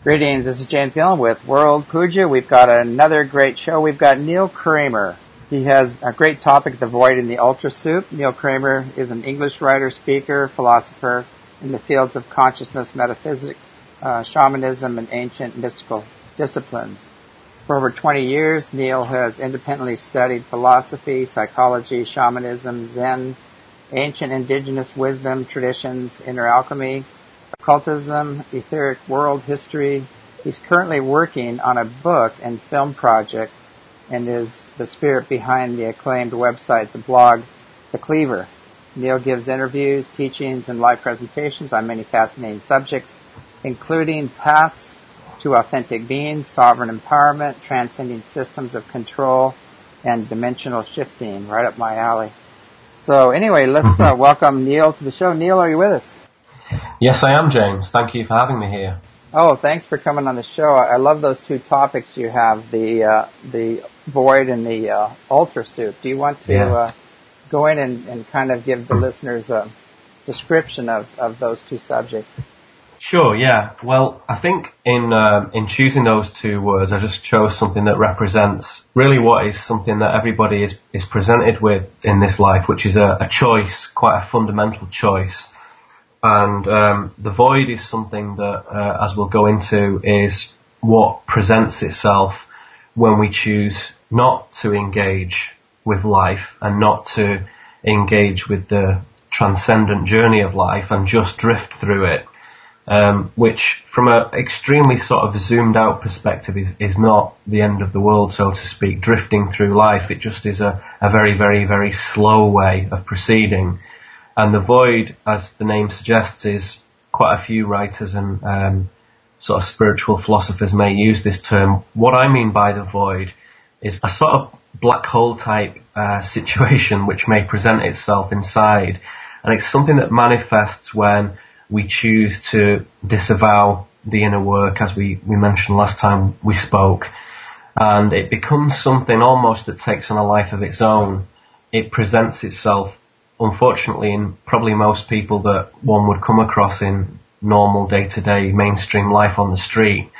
Greetings, this is James Gilliland with World Puja. We've got another great show. We've got Neil Kramer. He has a great topic, the void in the ultrasoup. Neil Kramer is an English writer, speaker, philosopher in the fields of consciousness, metaphysics, shamanism, and ancient mystical disciplines. For over 20 years, Neil has independently studied philosophy, psychology, shamanism, Zen, ancient indigenous wisdom, traditions, inner alchemy, occultism, etheric world history. He's currently working on a book and film project and is the spirit behind the acclaimed website, the blog, The Cleaver. Neil gives interviews, teachings, and live presentations on many fascinating subjects, including paths to authentic being, sovereign empowerment, transcending systems of control, and dimensional shifting. Right up my alley. So anyway, let's welcome Neil to the show. Neil, are you with us? Yes, I am, James. Thank you for having me here. Oh, thanks for coming on the show. I love those two topics you have, the void and the ultrasoup. Do you want to go in and kind of give the listeners a description of those two subjects? Sure, yeah. Well, I think in choosing those two words, I just chose something that represents really what is something that everybody is presented with in this life, which is a choice, quite a fundamental choice. And the void is something that, as we'll go into, is what presents itself when we choose not to engage with life and not to engage with the transcendent journey of life and just drift through it, which from an extremely sort of zoomed out perspective is not the end of the world, so to speak. Drifting through life, it just is a very, very, very slow way of proceeding. And the void, as the name suggests, is quite a few writers and sort of spiritual philosophers may use this term. What I mean by the void is a sort of black hole type situation which may present itself inside. And it's something that manifests when we choose to disavow the inner work, as we mentioned last time we spoke. And it becomes something almost that takes on a life of its own. It presents itself, unfortunately, in probably most people that one would come across in normal day-to-day mainstream life on the street.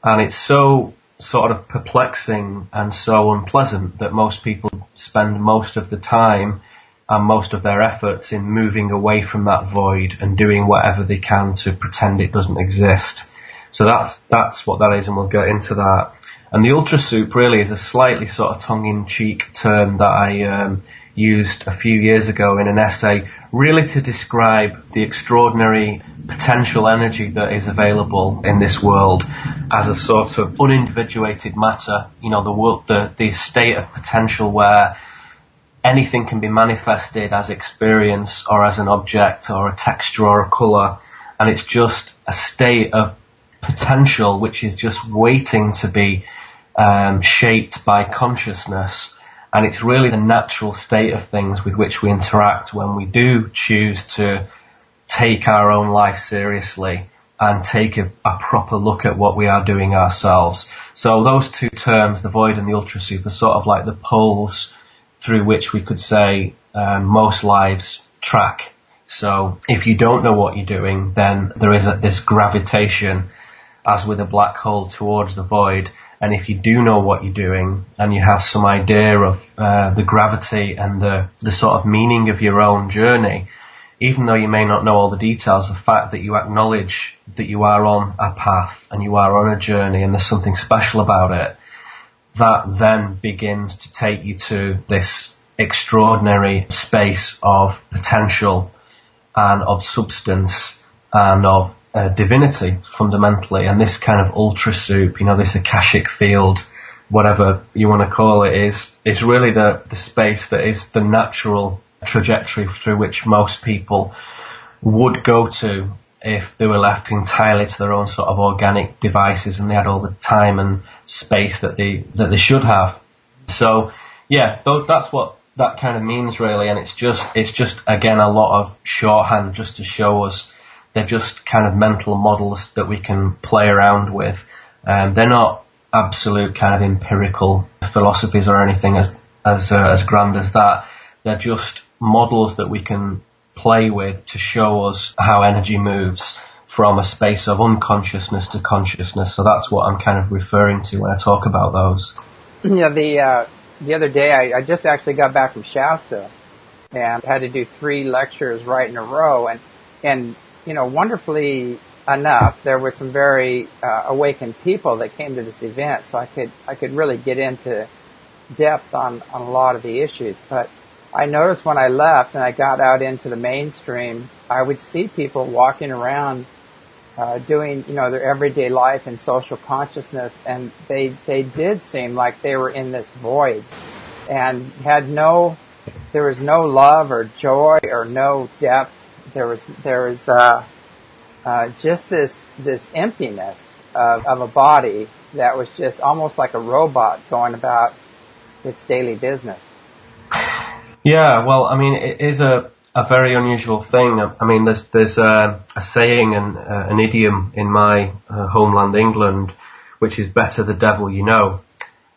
And it's so sort of perplexing and so unpleasant that most people spend most of the time and most of their efforts in moving away from that void and doing whatever they can to pretend it doesn't exist. So that's what that is, and we'll get into that. And the ultrasoup really is a slightly sort of tongue-in-cheek term that I used a few years ago in an essay, really to describe the extraordinary potential energy that is available in this world as a sort of unindividuated matter. You know, the world, the state of potential where anything can be manifested as experience or as an object or a texture or a colour, and it's just a state of potential which is just waiting to be shaped by consciousness. And it's really the natural state of things with which we interact when we do choose to take our own life seriously and take a proper look at what we are doing ourselves. So those two terms, the void and the ultrasoup, are sort of like the poles through which we could say most lives track. So if you don't know what you're doing, then there is this gravitation, as with a black hole, towards the void. And if you do know what you're doing and you have some idea of the gravity and the sort of meaning of your own journey, even though you may not know all the details, the fact that you acknowledge that you are on a path and you are on a journey and there's something special about it, that then begins to take you to this extraordinary space of potential and of substance and of divinity, fundamentally. And this kind of ultrasoup, you know, this Akashic field, whatever you want to call it, is really the space that is the natural trajectory through which most people would go to if they were left entirely to their own sort of organic devices and they had all the time and space that they should have. So yeah, that's what that kind of means really. And it's just again a lot of shorthand just to show us. They're just kind of mental models that we can play around with. They're not absolute kind of empirical philosophies or anything as grand as that. They're just models that we can play with to show us how energy moves from a space of unconsciousness to consciousness. So that's what I'm kind of referring to when I talk about those. Yeah, the other day I just actually got back from Shasta and had to do 3 lectures right in a row, and wonderfully enough, there were some very awakened people that came to this event, so I could really get into depth on a lot of the issues. But I noticed when I left and I got out into the mainstream, I would see people walking around doing their everyday life and social consciousness, and they did seem like they were in this void and there was no love or joy or no depth. There was just this emptiness of a body that was just almost like a robot going about its daily business. Yeah, well, I mean, it is a very unusual thing. I mean, there's a saying and an idiom in my homeland, England, which is better the devil you know.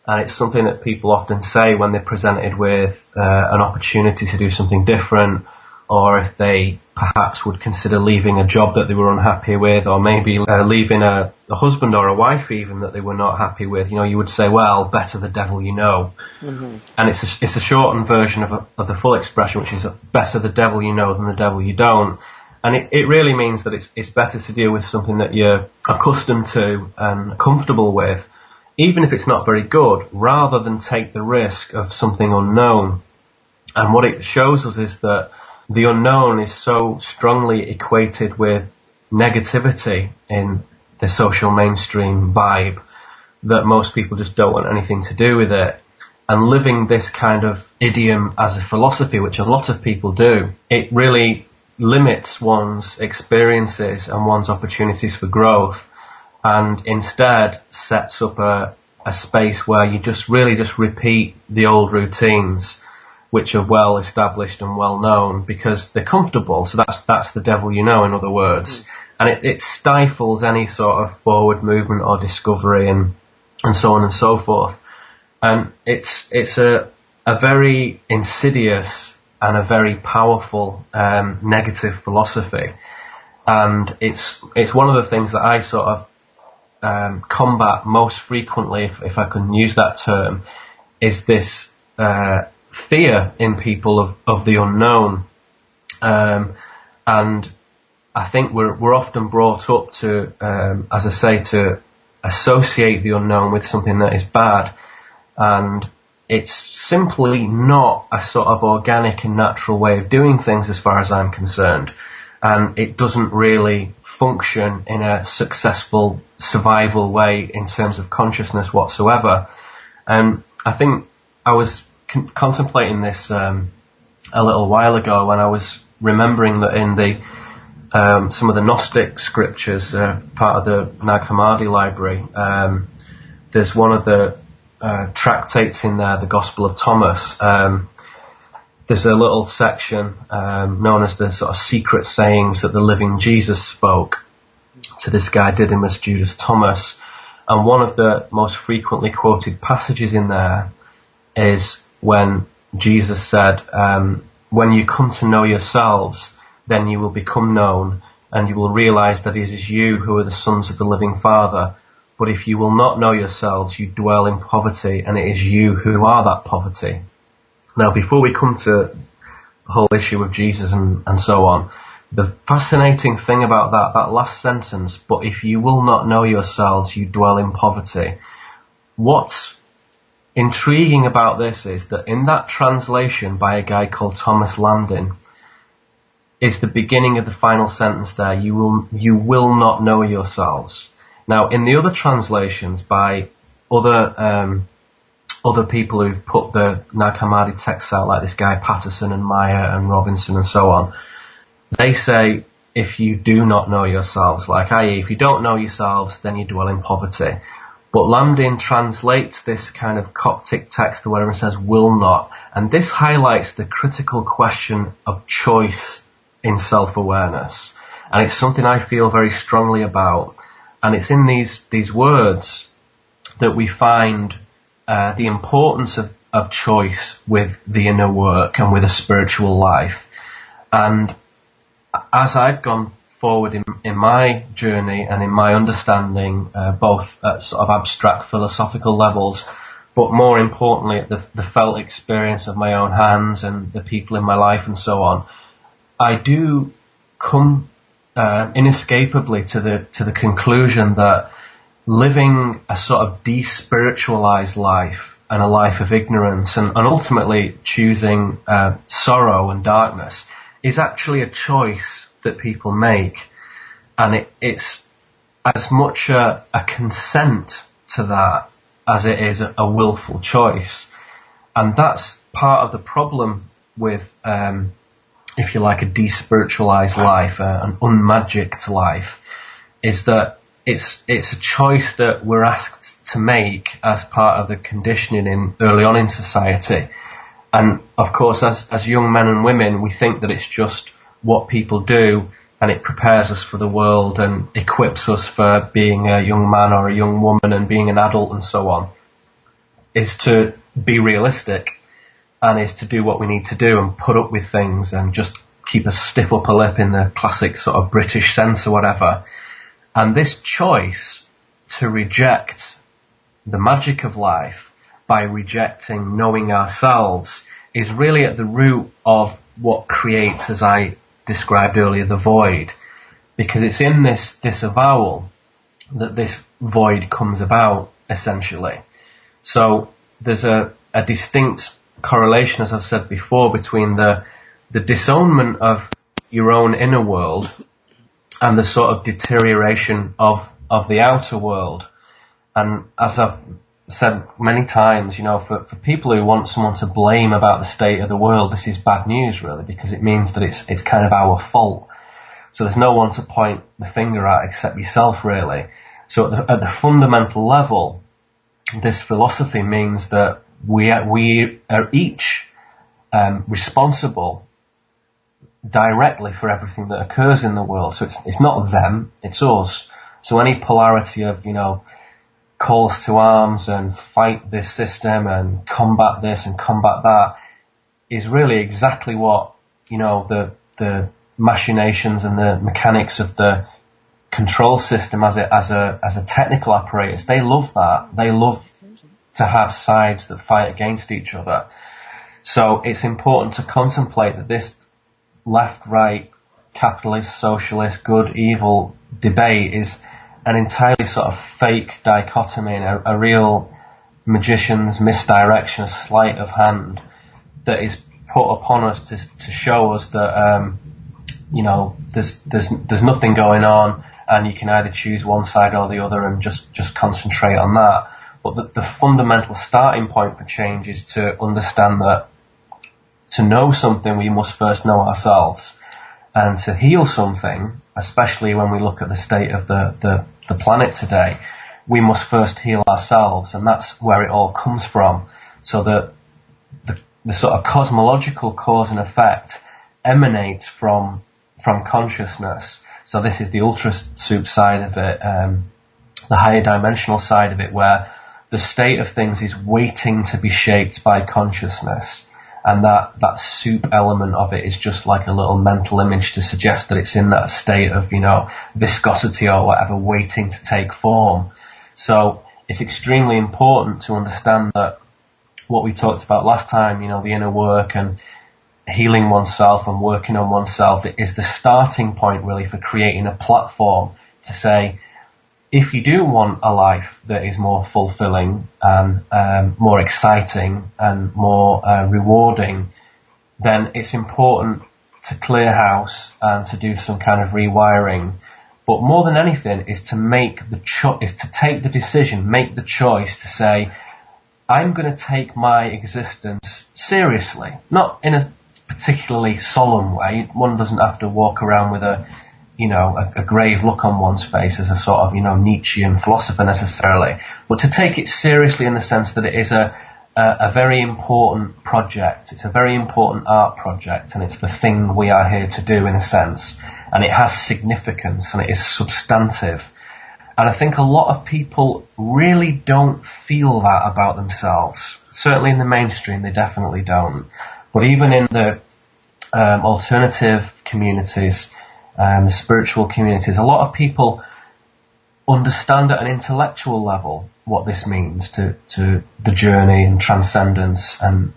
And it's something that people often say when they're presented with an opportunity to do something different, or if they perhaps would consider leaving a job that they were unhappy with, or maybe leaving a husband or a wife even that they were not happy with. You would say, well, better the devil you know. Mm-hmm. And it's a shortened version of the full expression, which is better the devil you know than the devil you don't. And it really means that it's better to deal with something that you're accustomed to and comfortable with, even if it's not very good, rather than take the risk of something unknown. And what it shows us is that the unknown is so strongly equated with negativity in the social mainstream vibe that most people just don't want anything to do with it. And living this kind of idiom as a philosophy, which a lot of people do, it really limits one's experiences and one's opportunities for growth, and instead sets up a space where you just repeat the old routines, which are well established and well known because they're comfortable. So that's the devil you know, in other words. And it stifles any sort of forward movement or discovery and so on and so forth. And it's a very insidious and a very powerful negative philosophy. And it's one of the things that I sort of combat most frequently, if I can use that term, is this fear in people of the unknown. And I think we're often brought up to, as I say, to associate the unknown with something that is bad, and it's simply not a sort of organic and natural way of doing things as far as I'm concerned. And it doesn't really function in a successful survival way in terms of consciousness whatsoever. And I think I was contemplating this a little while ago when I was remembering that in the some of the Gnostic scriptures, part of the Nag Hammadi library, there's one of the tractates in there, the Gospel of Thomas. There's a little section known as the sort of secret sayings that the living Jesus spoke to this guy Didymus Judas Thomas. And one of the most frequently quoted passages in there is when Jesus said, when you come to know yourselves, then you will become known, and you will realize that it is you who are the sons of the living Father. But if you will not know yourselves, you dwell in poverty, and it is you who are that poverty. Now, before we come to the whole issue of Jesus and so on, the fascinating thing about that last sentence, but if you will not know yourselves, you dwell in poverty. What's intriguing about this is that in that translation by a guy called Thomas Landin is the beginning of the final sentence there, you will not know yourselves. Now, in the other translations by other people who've put the Nag Hammadi texts out, like this guy Patterson and Meyer and Robinson and so on, they say, if you do not know yourselves, like i.e. if you don't know yourselves, then you dwell in poverty. But Landin translates this kind of Coptic text or whatever and says will not. And this highlights the critical question of choice in self-awareness. And it's something I feel very strongly about. And it's in these words that we find the importance of choice with the inner work and with a spiritual life. And as I've gone forward in my journey and in my understanding, both at sort of abstract philosophical levels, but more importantly at the felt experience of my own hands and the people in my life and so on, I do come inescapably to the conclusion that living a sort of despiritualized life and a life of ignorance and ultimately choosing sorrow and darkness is actually a choice that people make, and it's as much a consent to that as it is a willful choice. And that's part of the problem with, if you like, a despiritualized life, an unmagicked life, is that it's a choice that we're asked to make as part of the conditioning early on in society. And of course, as young men and women, we think that it's just what people do, and it prepares us for the world and equips us for being a young man or a young woman and being an adult and so on, is to be realistic and is to do what we need to do and put up with things and just keep a stiff upper lip in the classic sort of British sense or whatever. And this choice to reject the magic of life by rejecting knowing ourselves is really at the root of what creates, as I described earlier, the void. Because it's in this disavowal that this void comes about, essentially. So there's a distinct correlation, as I've said before, between the disownment of your own inner world and the sort of deterioration of the outer world. And as I've said many times, for people who want someone to blame about the state of the world, this is bad news, really, because it means that it's kind of our fault. So there's no one to point the finger at except yourself, really. So at the fundamental level, this philosophy means that we are each responsible directly for everything that occurs in the world. So it's not them, it's us. So any polarity of, calls to arms and fight this system and combat this and combat that is really exactly what, the machinations and the mechanics of the control system as a technical apparatus, they love that. They love to have sides that fight against each other. So it's important to contemplate that this left-right, capitalist, socialist, good, evil debate is an entirely sort of fake dichotomy and a real magician's misdirection, a sleight of hand that is put upon us to show us that there's nothing going on, and you can either choose one side or the other and just concentrate on that. But the fundamental starting point for change is to understand that to know something, we must first know ourselves. And to heal something, especially when we look at the state of the planet today, we must first heal ourselves, and that's where it all comes from. So the sort of cosmological cause and effect emanates from consciousness. So this is the ultrasoup side of it, the higher dimensional side of it, where the state of things is waiting to be shaped by consciousness. And that soup element of it is just like a little mental image to suggest that it's in that state of, viscosity or whatever, waiting to take form. So it's extremely important to understand that what we talked about last time, the inner work and healing oneself and working on oneself, it is the starting point really for creating a platform to say, if you do want a life that is more fulfilling and more exciting and more rewarding, then it's important to clear house and to do some kind of rewiring. But more than anything is to make take the decision, make the choice to say, I'm going to take my existence seriously, not in a particularly solemn way. One doesn't have to walk around with a grave look on one's face as a sort of, Nietzschean philosopher necessarily, but to take it seriously in the sense that it is a very important project. It's a very important art project, and it's the thing we are here to do in a sense, and it has significance and it is substantive. And I think a lot of people really don't feel that about themselves. Certainly in the mainstream, they definitely don't. But even in the alternative communities, the spiritual communities. A lot of people understand at an intellectual level what this means to the journey and transcendence and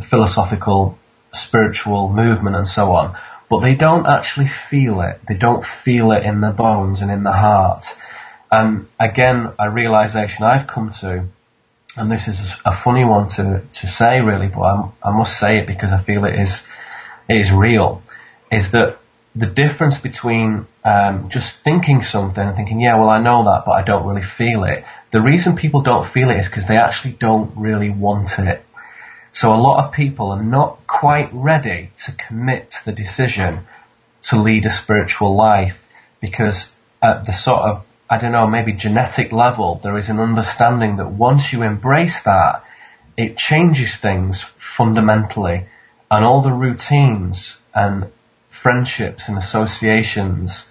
philosophical, spiritual movement and so on, but they don't actually feel it. They don't feel it in their bones and in their heart. And again, a realization I've come to, and this is a funny one to say really, but I must say it because I feel it is real, is that the difference between just thinking something and thinking, yeah, well, I know that, but I don't really feel it. The reason people don't feel it is because they actually don't really want it. So a lot of people are not quite ready to commit to the decision to lead a spiritual life, because at the sort of, I don't know, maybe genetic level, there is an understanding that once you embrace that, it changes things fundamentally, and all the routines and friendships and associations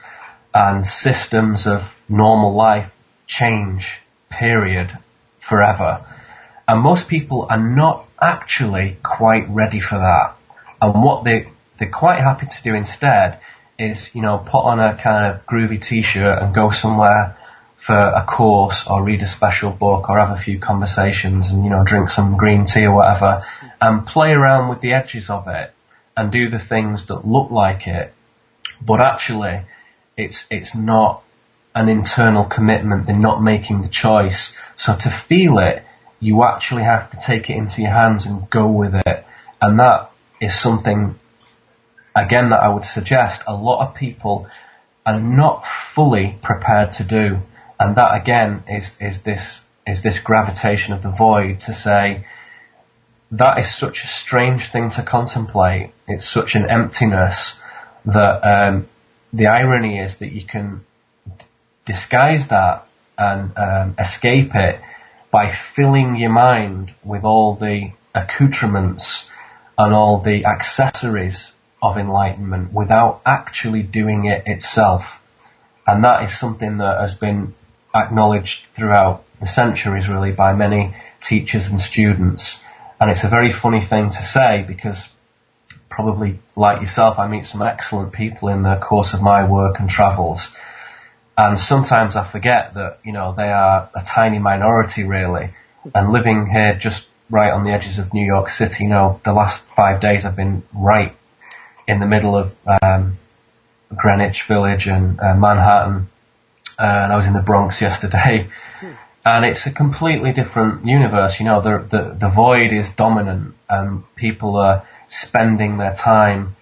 and systems of normal life change, period, forever. And most people are not actually quite ready for that. And what they're quite happy to do instead is, you know, put on a kind of groovy t-shirt and go somewhere for a course or read a special book or have a few conversations and, you know, drink some green tea or whatever and play around with the edges of it and do the things that look like it. But actually, it's not an internal commitment. They're not making the choice. So to feel it, you actually have to take it into your hands and go with it. And that is something, again, that I would suggest a lot of people are not fully prepared to do. And that, again, is this gravitation of the void, to say that is such a strange thing to contemplate. It's such an emptiness that the irony is that you can disguise that and escape it by filling your mind with all the accoutrements and all the accessories of enlightenment without actually doing it itself. And that is something that has been acknowledged throughout the centuries, really, by many teachers and students. And it's a very funny thing to say, because probably like yourself, I meet some excellent people in the course of my work and travels. And sometimes I forget that, you know, they are a tiny minority, really. And living here just right on the edges of New York City, you know, the last 5 days I've been right in the middle of Greenwich Village and Manhattan. And I was in the Bronx yesterday. And it's a completely different universe. You know, the void is dominant, and people are spending their time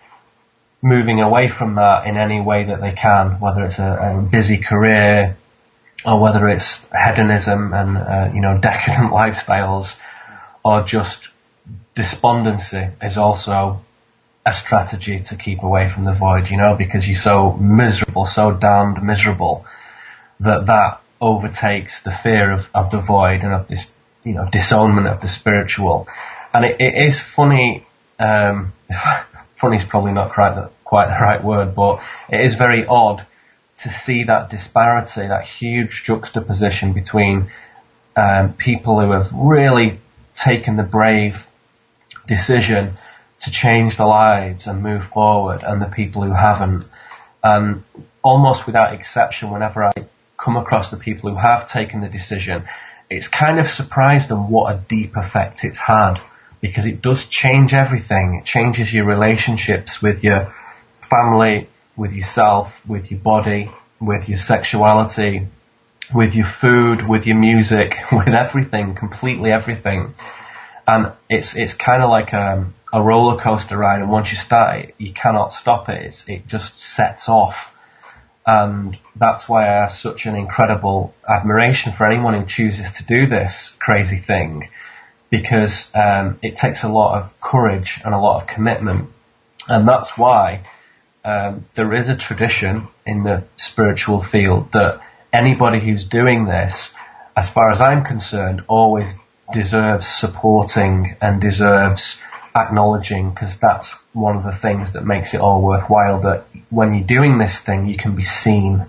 moving away from that in any way that they can, whether it's a busy career or whether it's hedonism and, you know, decadent lifestyles, or just despondency is also a strategy to keep away from the void, you know, because you're so miserable, so damned miserable, that overtakes the fear of the void and of this, you know, disownment of the spiritual. And it is funny, funny is probably not quite the right word, but it is very odd to see that disparity, that huge juxtaposition between people who have really taken the brave decision to change their lives and move forward, and the people who haven't. And almost without exception, whenever I come across the people who have taken the decision, it's kind of surprised them what a deep effect it's had, because it does change everything. It changes your relationships with your family, with yourself, with your body, with your sexuality, with your food, with your music, with everything, completely everything. And it's kind of like a roller coaster ride, and once you start it, you cannot stop it. It just sets off. And that's why I have such an incredible admiration for anyone who chooses to do this crazy thing, because it takes a lot of courage and a lot of commitment. And that's why there is a tradition in the spiritual field that anybody who's doing this, as far as I'm concerned, always deserves supporting and deserves acknowledging, because that's one of the things that makes it all worthwhile, that when you're doing this thing, you can be seen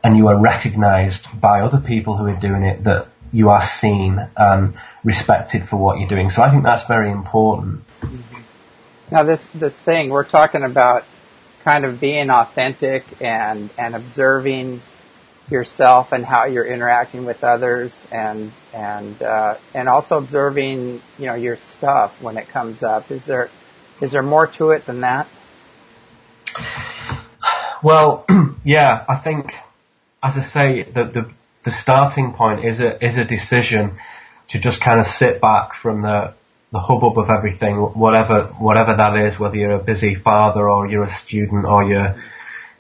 and you are recognized by other people who are doing it, that you are seen and respected for what you're doing. So I think that's very important. Now this thing, we're talking about kind of being authentic and observing yourself and how you're interacting with others, and also observing, your stuff when it comes up. Is there more to it than that? Well, yeah, I think, as I say, the starting point is a decision to just kind of sit back from the hubbub of everything, whatever that is, whether you're a busy father or you're a student or you're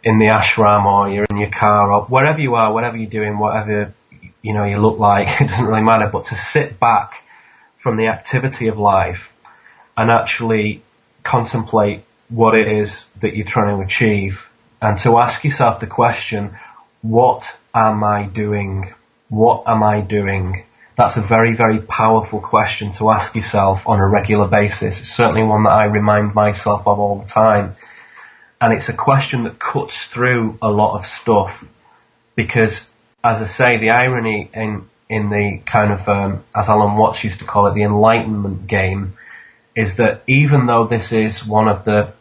in the ashram or you're in your car or wherever you are, whatever you're doing, whatever you look like, it doesn't really matter, but to sit back from the activity of life and actually contemplate what it is that you're trying to achieve, and to ask yourself the question, what am I doing? What am I doing? That's a very, very powerful question to ask yourself on a regular basis. It's certainly one that I remind myself of all the time. And it's a question that cuts through a lot of stuff, because, as I say, the irony in the kind of, as Alan Watts used to call it, the enlightenment game, is that even though this is one of the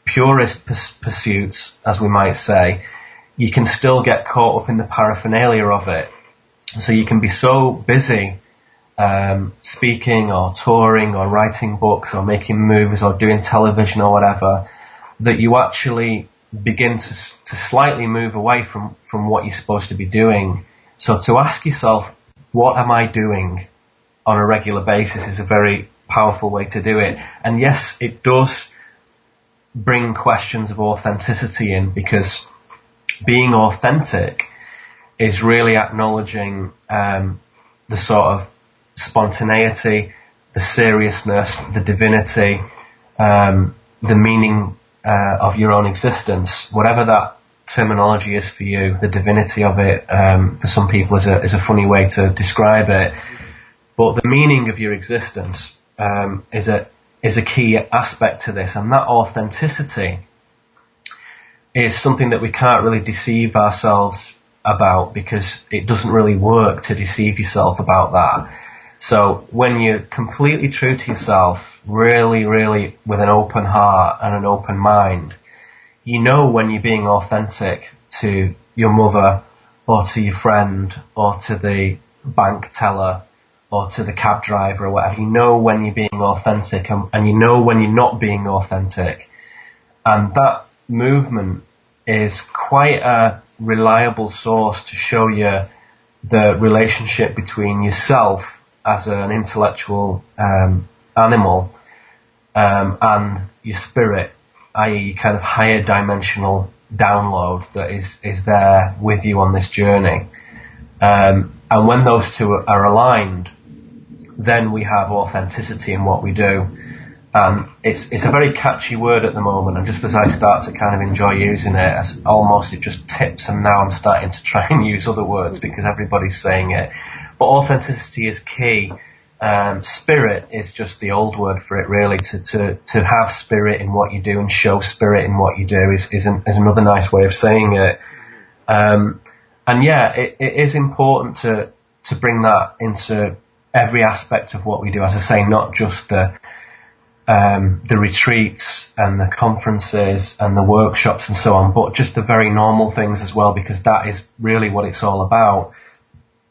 purest pursuits, as we might say, you can still get caught up in the paraphernalia of it. So you can be so busy speaking or touring or writing books or making movies or doing television or whatever, that you actually begin to slightly move away from what you're supposed to be doing. So to ask yourself, what am I doing on a regular basis, is a very powerful way to do it. And yes, it does bring questions of authenticity in, because being authentic is really acknowledging the sort of spontaneity, the seriousness, the divinity, the meaning of your own existence, whatever that terminology is for you. The divinity of it, for some people, is a funny way to describe it, but the meaning of your existence is a key aspect to this, and that authenticity is something that we can't really deceive ourselves about, because it doesn't really work to deceive yourself about that. So when you're completely true to yourself, really, really with an open heart and an open mind, you know when you're being authentic to your mother or to your friend or to the bank teller or to the cab driver or whatever. You know when you're being authentic, and you know when you're not being authentic. And that movement is quite a reliable source to show you the relationship between yourself as an intellectual animal and your spirit, i.e. your kind of higher dimensional download that is there with you on this journey. And when those two are aligned, then we have authenticity in what we do. It's a very catchy word at the moment, and just as I start to kind of enjoy using it, it just tips, and now I'm starting to try and use other words because everybody's saying it. But authenticity is key. Spirit is just the old word for it, really. To have spirit in what you do and show spirit in what you do is another nice way of saying it. And yeah, it is important to bring that into every aspect of what we do. As I say, not just the retreats and the conferences and the workshops and so on, but just the very normal things as well, because that is really what it's all about.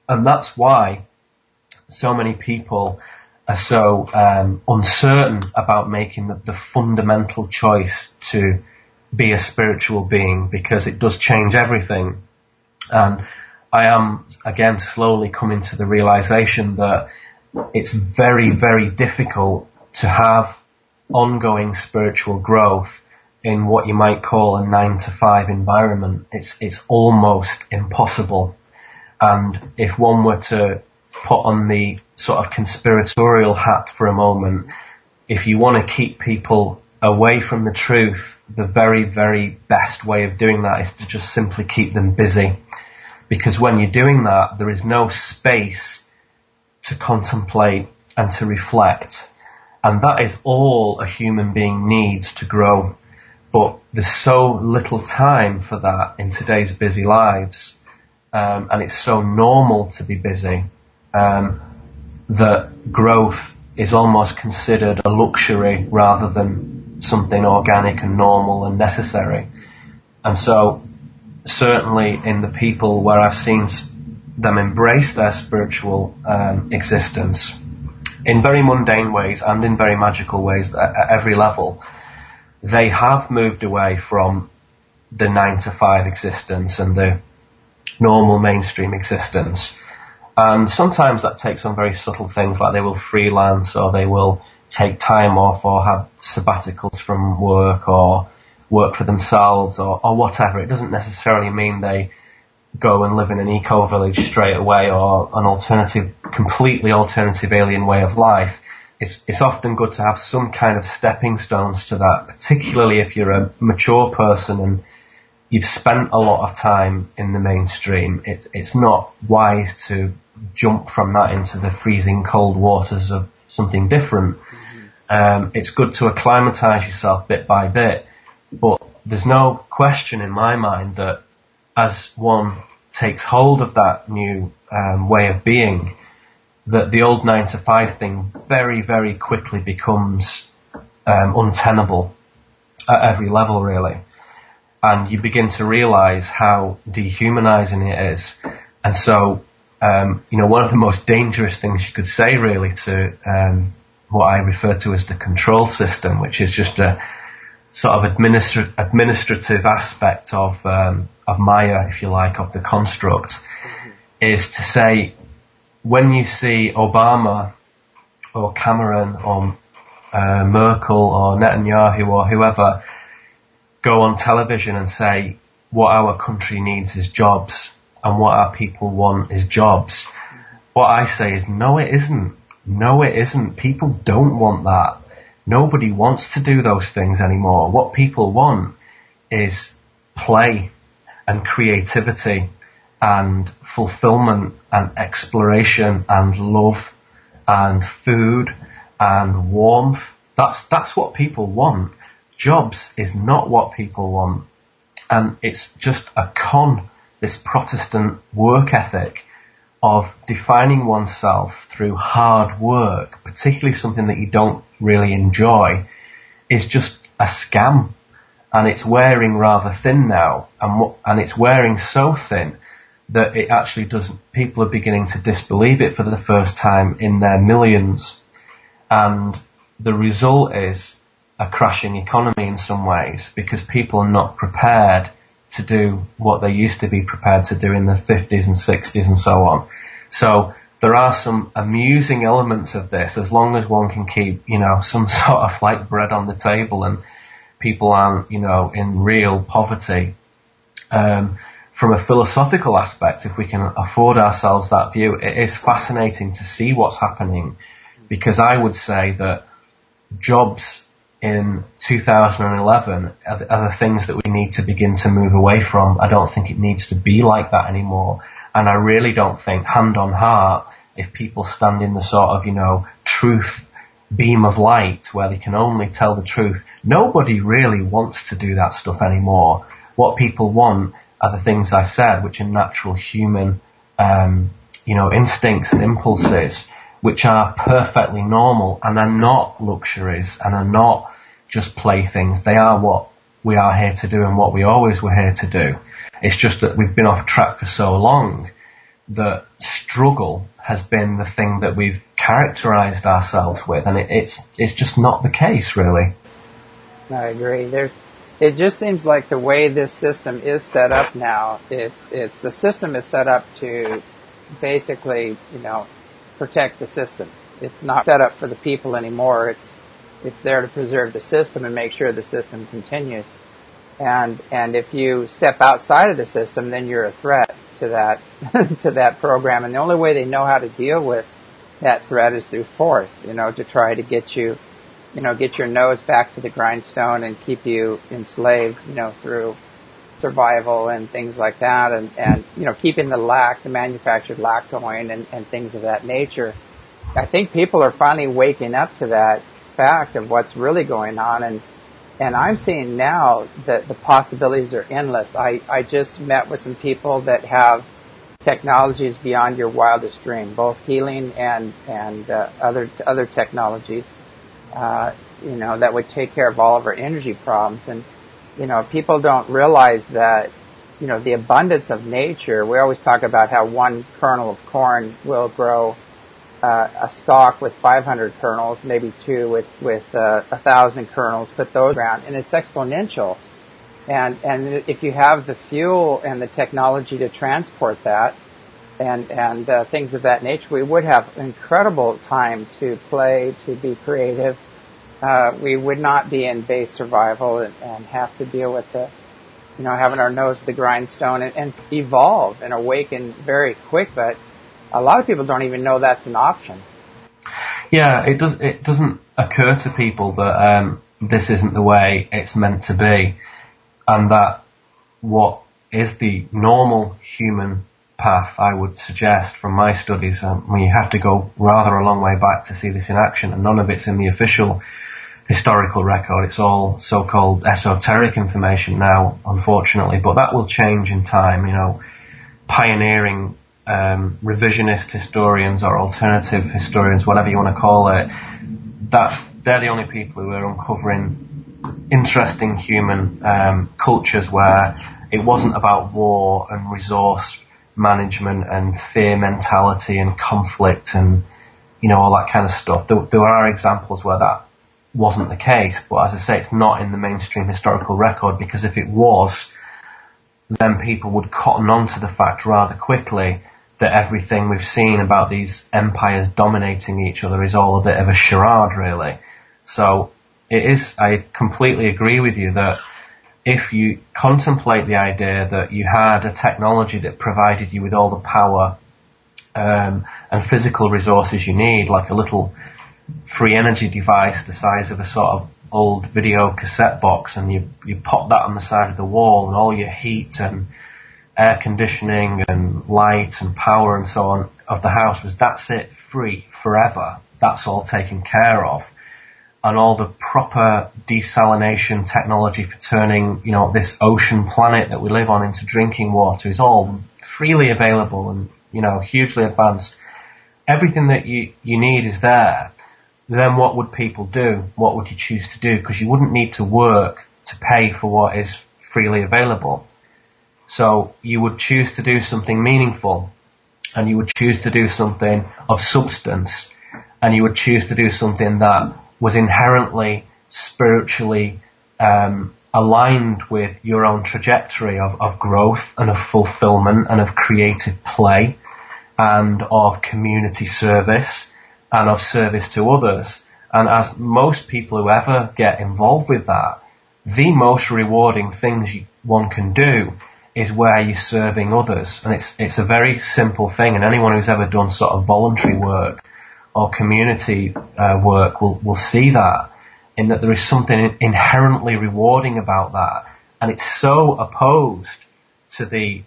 And that's why so many people are so uncertain about making the fundamental choice to be a spiritual being, because it does change everything. And I am, again, slowly coming to the realization that it's very, very difficult to have ongoing spiritual growth in what you might call a 9-to-5 environment. It's almost impossible. And if one were to put on the sort of conspiratorial hat for a moment, if you want to keep people away from the truth, the very, very best way of doing that is to just simply keep them busy. Because when you're doing that, there is no space to contemplate and to reflect. And that is all a human being needs to grow. But there's so little time for that in today's busy lives. And it's so normal to be busy, that growth is almost considered a luxury rather than something organic and normal and necessary. And so certainly in the people where I've seen them embrace their spiritual existence in very mundane ways and in very magical ways at every level, they have moved away from the 9-to-5 existence and the normal mainstream existence. And sometimes that takes on very subtle things, like they will freelance, or they will take time off, or have sabbaticals from work, or work for themselves, or whatever. It doesn't necessarily mean they go and live in an eco-village straight away, or an completely alternative alien way of life. It's often good to have some kind of stepping stones to that, particularly if you're a mature person and you've spent a lot of time in the mainstream. It's not wise to jump from that into the freezing cold waters of something different. It's good to acclimatise yourself bit by bit, but there's no question in my mind that as one takes hold of that new way of being, that the old 9-to-5 thing very, very quickly becomes untenable at every level, really. And you begin to realise how dehumanising it is. And so, one of the most dangerous things you could say, really, to what I refer to as the control system, which is just a sort of administrative aspect of Maya, if you like, of the construct, is to say, when you see Obama or Cameron or Merkel or Netanyahu or whoever go on television and say what our country needs is jobs and what our people want is jobs, what I say is no, it isn't. No, it isn't. People don't want that. Nobody wants to do those things anymore. What people want is play and creativity and fulfillment and exploration and love and food and warmth. That's what people want. Jobs is not what people want. And it's just a con, this Protestant work ethic of defining oneself through hard work, particularly something that you don't really enjoy, is just a scam. And it's wearing rather thin now. And it's wearing so thin that it actually doesn't, people are beginning to disbelieve it for the first time in their millions. And the result is a crashing economy in some ways, because people are not prepared to do what they used to be prepared to do in the 50s and 60s and so on. So there are some amusing elements of this, as long as one can keep, some sort of like bread on the table and people aren't, in real poverty. From a philosophical aspect, if we can afford ourselves that view, it is fascinating to see what's happening, because I would say that jobs in 2011 are the things that we need to begin to move away from. I don't think it needs to be like that anymore. And I really don't think, hand on heart, if people stand in the sort of, truth beam of light where they can only tell the truth, nobody really wants to do that stuff anymore. What people want are the things I said, which are natural human, instincts and impulses, which are perfectly normal and are not luxuries and are not just playthings. They are what we are here to do and what we always were here to do. It's just that we've been off track for so long that struggle has been the thing that we've characterized ourselves with, and it's just not the case, really. I agree. It just seems like the way this system is set up now, the system is set up to basically, protect the system. It's not set up for the people anymore. It's there to preserve the system and make sure the system continues. And if you step outside of the system, then you're a threat to that to that program. And the only way they know how to deal with that threat is through force. To try to get you, get your nose back to the grindstone and keep you enslaved, through survival and things like that, and keeping the manufactured lack going and things of that nature. I think people are finally waking up to that fact of what's really going on, and I'm seeing now that the possibilities are endless. I just met with some people that have technologies beyond your wildest dream, both healing and other technologies. that would take care of all of our energy problems. And, people don't realize that, the abundance of nature. We always talk about how one kernel of corn will grow a stalk with 500 kernels, maybe two with 1,000 kernels, put those around, and it's exponential. And if you have the fuel and the technology to transport that, and things of that nature, we would have incredible time to play, to be creative. We would not be in base survival and have to deal with having our nose to the grindstone and evolve and awaken very quick. But a lot of people don't even know that's an option. Yeah, it doesn't occur to people that this isn't the way it's meant to be, and that what is the normal human path, I would suggest from my studies, you have to go rather a long way back to see this in action, and none of it's in the official historical record. It's all so-called esoteric information now, unfortunately, but that will change in time. Pioneering revisionist historians or alternative historians, whatever you want to call it, they're the only people who are uncovering interesting human cultures where it wasn't about war and resource management and fear mentality and conflict and all that kind of stuff. There are examples where that wasn't the case, but as I say, it's not in the mainstream historical record, because if it was, then people would cotton on to the fact rather quickly that everything we've seen about these empires dominating each other is all a bit of a charade, really. So it is, I completely agree with you that if you contemplate the idea that you had a technology that provided you with all the power and physical resources you need, like a little free energy device the size of a sort of old video cassette box, and you pop that on the side of the wall, and all your heat and air conditioning and light and power and so on of the house that's it, free forever. That's all taken care of. And all the proper desalination technology for turning, this ocean planet that we live on into drinking water is all freely available and, hugely advanced. Everything that you need is there. Then what would people do? What would you choose to do? Because you wouldn't need to work to pay for what is freely available. So you would choose to do something meaningful, and you would choose to do something of substance, and you would choose to do something that was inherently spiritually aligned with your own trajectory of growth and of fulfillment and of creative play and of community service and of service to others. And as most people who ever get involved with that, the most rewarding things one can do is where you're serving others. And it's a very simple thing, and anyone who's ever done sort of voluntary work or community work will see that, in that there is something inherently rewarding about that. And it's so opposed to the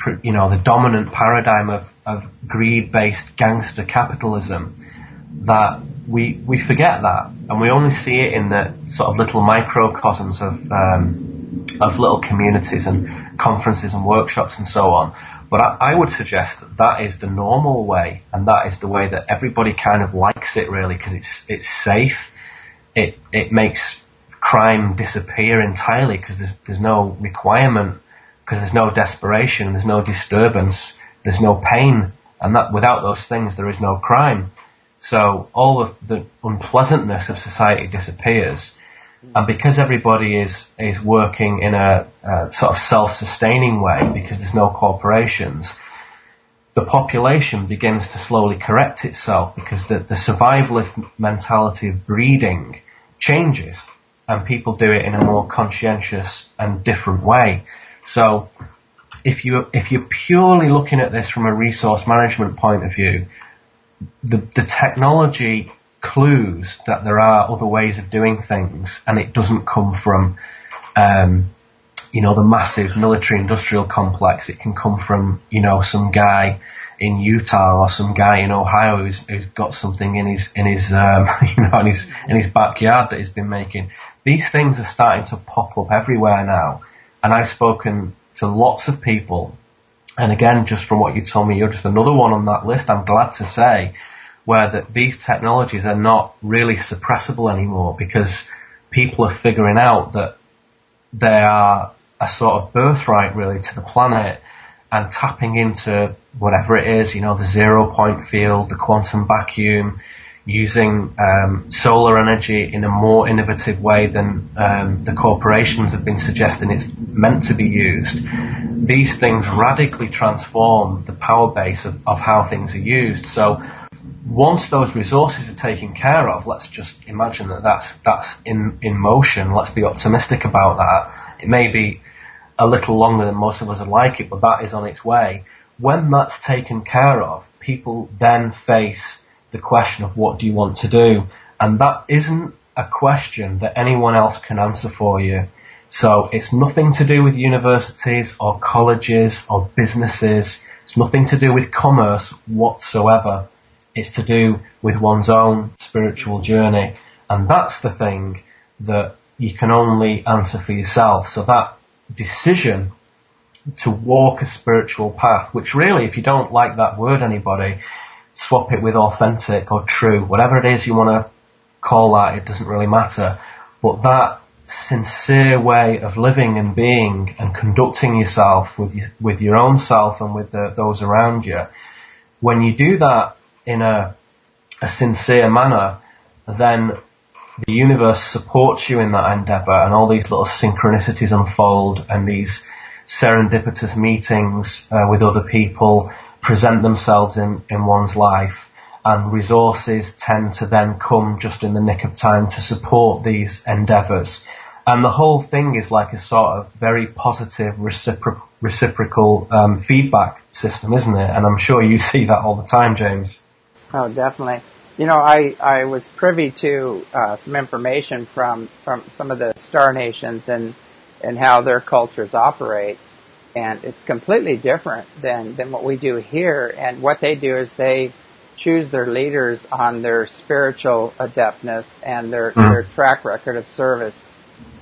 the dominant paradigm of greed-based gangster capitalism that we forget that, and we only see it in the sort of little microcosms of little communities and conferences and workshops and so on. But I would suggest that is the normal way, and that is the way that everybody kind of likes it, really, because it's safe. It makes crime disappear entirely because there's no requirement, because there's no desperation, there's no disturbance, there's no pain, and that without those things there is no crime. So all of the unpleasantness of society disappears, and because everybody is working in a sort of self-sustaining way, because there's no corporations, the population begins to slowly correct itself, because the survivalist mentality of breeding changes, and people do it in a more conscientious and different way. So if you're purely looking at this from a resource management point of view, the technology clues that there are other ways of doing things, and it doesn't come from the massive military industrial complex. It can come from some guy in Utah or some guy in Ohio who's got something in his in his backyard that he's been making. These things are starting to pop up everywhere now, and I've spoken to lots of people, and again, just from what you told me, you're just another one on that list, I'm glad to say, where these technologies are not really suppressible anymore, because people are figuring out that they are a sort of birthright really to the planet, and tapping into whatever it is, the 0 point field, the quantum vacuum, using solar energy in a more innovative way than the corporations have been suggesting it's meant to be used. These things radically transform the power base of how things are used. So once those resources are taken care of, let's just imagine that's in motion. Let's be optimistic about that. It may be a little longer than most of us would like it, but that is on its way. When that's taken care of, people then face the question of what do you want to do? And that isn't a question that anyone else can answer for you. So it's nothing to do with universities or colleges or businesses. It's nothing to do with commerce whatsoever. It's to do with one's own spiritual journey. And that's the thing that you can only answer for yourself. So that decision to walk a spiritual path, which really, if you don't like that word, anybody, swap it with authentic or true, whatever it is you want to call that, it doesn't really matter. But that sincere way of living and being and conducting yourself with your own self and with those around you, when you do that in a sincere manner, then the universe supports you in that endeavor, and all these little synchronicities unfold, and these serendipitous meetings with other people present themselves in one's life, and resources tend to then come just in the nick of time to support these endeavors. And the whole thing is like a sort of very positive reciprocal feedback system, isn't it? And I'm sure you see that all the time, James. Oh, definitely. I was privy to some information from some of the star nations and how their cultures operate. And it's completely different than what we do here. And what they do is they choose their leaders on their spiritual adeptness and their track record of service,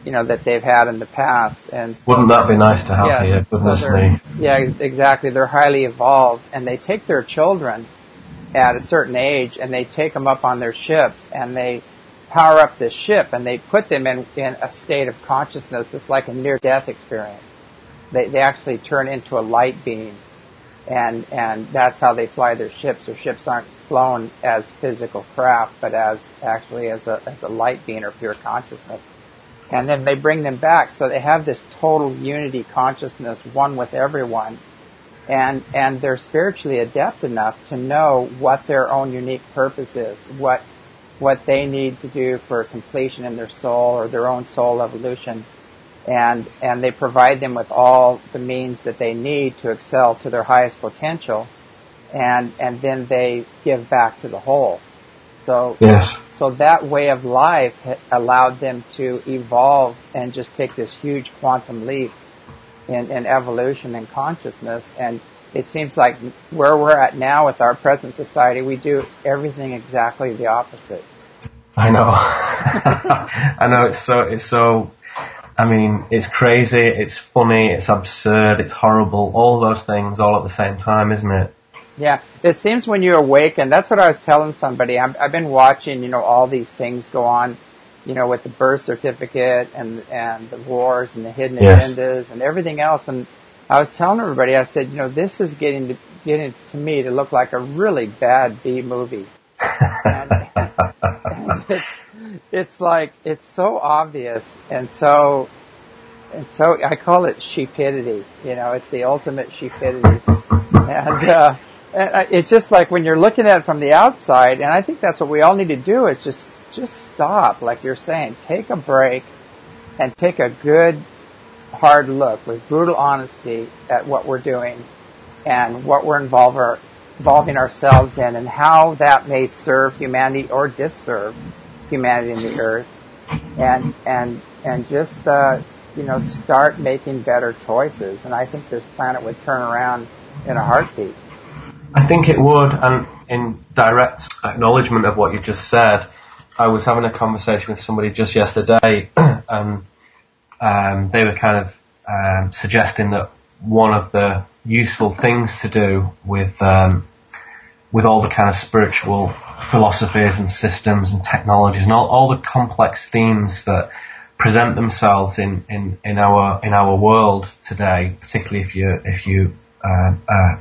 that they've had in the past. And so, wouldn't that be nice to have here? Goodness me. Yeah, exactly. They're highly evolved, and they take their children at a certain age, and they take them up on their ships, and they power up the ship, and they put them in a state of consciousness. It's like a near-death experience. They actually turn into a light beam, and that's how they fly their ships. Their ships aren't flown as physical craft, but as a light beam or pure consciousness. And then they bring them back, so they have this total unity consciousness, one with everyone. And they're spiritually adept enough to know what their own unique purpose is, what they need to do for completion in their soul or their own soul evolution. And they provide them with all the means that they need to excel to their highest potential, and then they give back to the whole. So yes. So that way of life allowed them to evolve and just take this huge quantum leap in evolution and consciousness. And it seems like where we're at now with our present society, we do everything exactly the opposite. I know. I know, it's so, I mean, it's crazy, it's funny, it's absurd, it's horrible, all those things all at the same time, isn't it? Yeah, it seems when you awaken, that's what I was telling somebody. I've been watching, all these things go on, with the birth certificate and the wars and the hidden agendas and everything else. And I was telling everybody, I said, this is getting to me to look like a really bad B movie. and it's like, it's so obvious and so I call it sheepidity. It's the ultimate sheepidity. And it's just like when you're looking at it from the outside, and I think that's what we all need to do is just stop, like you're saying, take a break and take a good hard look with brutal honesty at what we're doing and what we're involving ourselves in, and how that may serve humanity or disserve humanity in the earth, and just start making better choices. And I think this planet would turn around in a heartbeat. I think it would, and in direct acknowledgement of what you just said, I was having a conversation with somebody just yesterday, and they were kind of suggesting that one of the useful things to do with with all the kind of spiritual philosophies and systems and technologies and all the complex themes that present themselves in our world today, particularly if you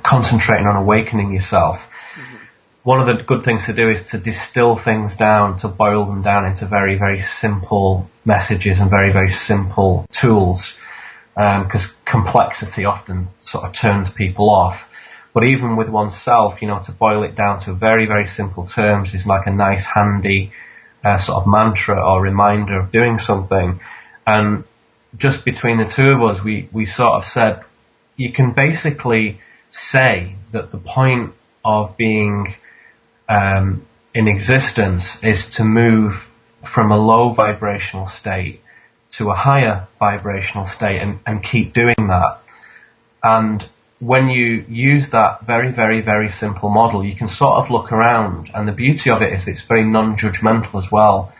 concentrating on awakening yourself. Mm-hmm. One of the good things to do is to distill things down, to boil them down into very, very simple messages and very, very simple tools, because complexity often sort of turns people off. But even with oneself, to boil it down to very, very simple terms is like a nice, handy sort of mantra or reminder of doing something. And just between the two of us, we sort of said, you can basically say that the point of being in existence is to move from a low vibrational state to a higher vibrational state and keep doing that. And when you use that very, very, very simple model, you can sort of look around, and the beauty of it is it's very non-judgmental as well.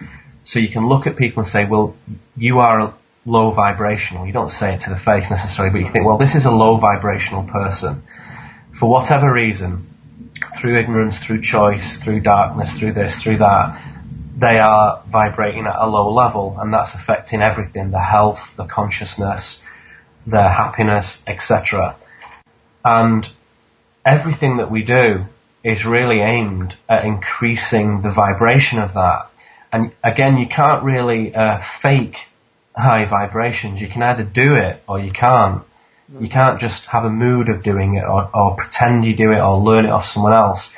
So you can look at people and say, well, you are low vibrational. You don't say it to the face necessarily, but you think, well, this is a low vibrational person. For whatever reason, through ignorance, through choice, through darkness, through this, through that, they are vibrating at a low level, and that's affecting everything, the health, the consciousness, their happiness, etc. And everything that we do is really aimed at increasing the vibration of that. And again, you can't really fake high vibrations. You can either do it or you can't. You can't just have a mood of doing it or pretend you do it or learn it off someone else.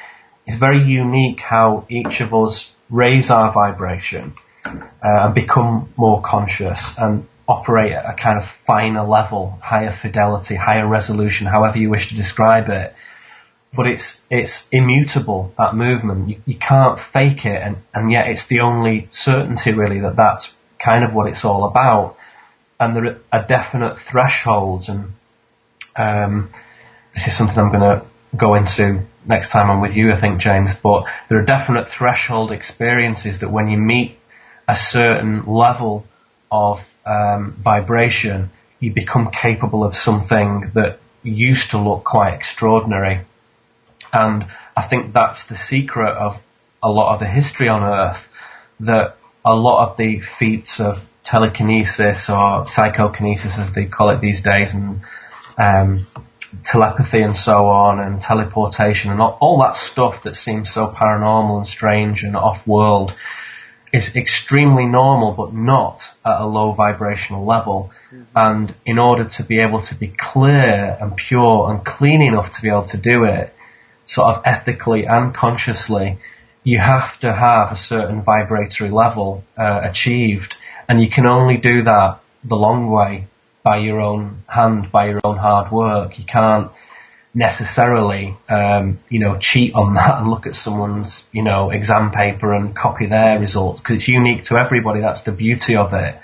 It's very unique how each of us raise our vibration and become more conscious and operate at a kind of finer level, higher fidelity, higher resolution, however you wish to describe it. But it's immutable, that movement. You can't fake it, and yet it's the only certainty really that that's kind of what it's all about. And there are definite thresholds, and this is something I'm going to go into next time I'm with you, I think, James, but there are definite threshold experiences that when you meet a certain level of vibration, you become capable of something that used to look quite extraordinary. And I think that's the secret of a lot of the history on Earth, that a lot of the feats of telekinesis or psychokinesis, as they call it these days, and telepathy and so on, and teleportation and all that stuff that seems so paranormal and strange and off-world, is extremely normal, but not at a low vibrational level. Mm-hmm. And in order to be able to be clear and pure and clean enough to be able to do it, sort of ethically and consciously, you have to have a certain vibratory level achieved. And you can only do that the long way, by your own hand, by your own hard work. You can't necessarily, cheat on that and look at someone's, exam paper and copy their results, because it's unique to everybody. That's the beauty of it.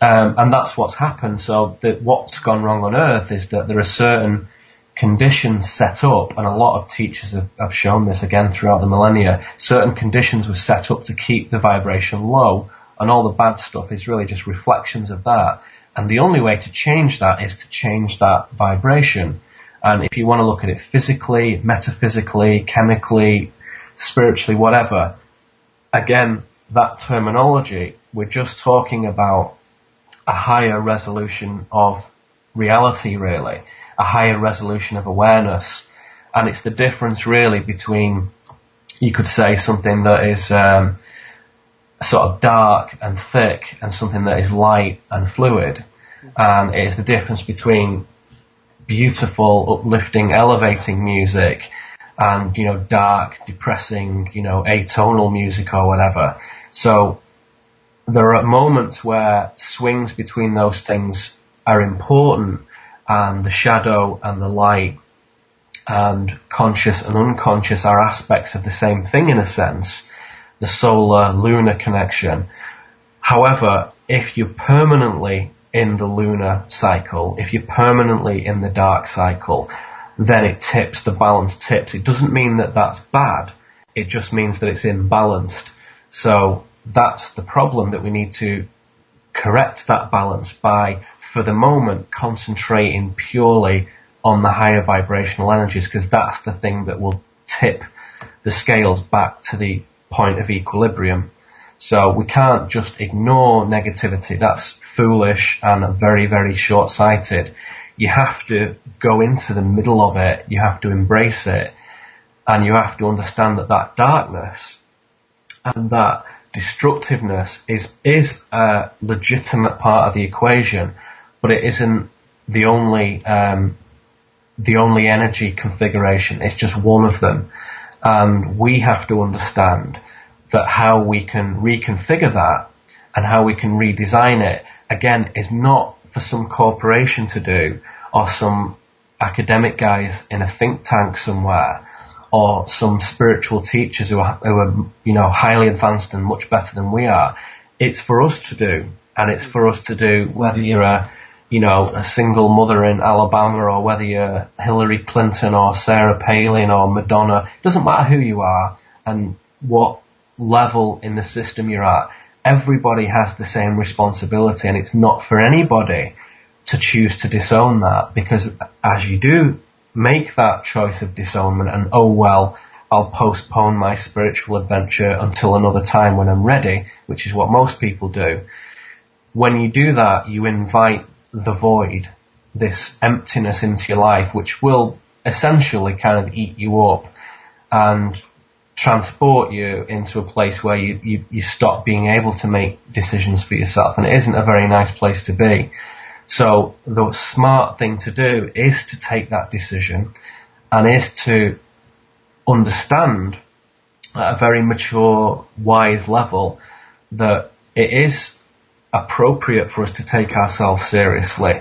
And that's what's happened. So what's gone wrong on Earth is that there are certain conditions set up, and a lot of teachers have shown this again throughout the millennia. Certain conditions were set up to keep the vibration low, and all the bad stuff is really just reflections of that. And the only way to change that is to change that vibration. And if you want to look at it physically, metaphysically, chemically, spiritually, whatever, again, that terminology, we're just talking about a higher resolution of reality, really, a higher resolution of awareness. And it's the difference, really, between, you could say, something that is sort of dark and thick and something that is light and fluid. And it is the difference between beautiful, uplifting, elevating music and, dark, depressing, atonal music or whatever. So there are moments where swings between those things are important, and the shadow and the light and conscious and unconscious are aspects of the same thing in a sense, the solar-lunar connection. However, if you're permanently in the lunar cycle, if you're permanently in the dark cycle, then it tips, the balance tips. It doesn't mean that that's bad, it just means that it's imbalanced. So that's the problem, that we need to correct that balance by, for the moment, concentrating purely on the higher vibrational energies, because that's the thing that will tip the scales back to the point of equilibrium. So we can't just ignore negativity. That's foolish and very, very short-sighted. You have to go into the middle of it. You have to embrace it. And you have to understand that that darkness and that destructiveness is a legitimate part of the equation, but it isn't the only energy configuration. It's just one of them. And we have to understand that how we can reconfigure that and how we can redesign it, again, is not for some corporation to do or some academic guys in a think tank somewhere or some spiritual teachers who are highly advanced and much better than we are. It's for us to do, and it's for us to do whether you're a single mother in Alabama or whether you're Hillary Clinton or Sarah Palin or Madonna. It doesn't matter who you are and what level in the system you're at. Everybody has the same responsibility, and it's not for anybody to choose to disown that, because as you do make that choice of disownment and, oh well, I'll postpone my spiritual adventure until another time when I'm ready, which is what most people do. When you do that, you invite the void, this emptiness into your life, which will essentially kind of eat you up and transport you into a place where you stop being able to make decisions for yourself, and it isn't a very nice place to be. So the smart thing to do is to take that decision and is to understand at a very mature, wise level that it is appropriate for us to take ourselves seriously.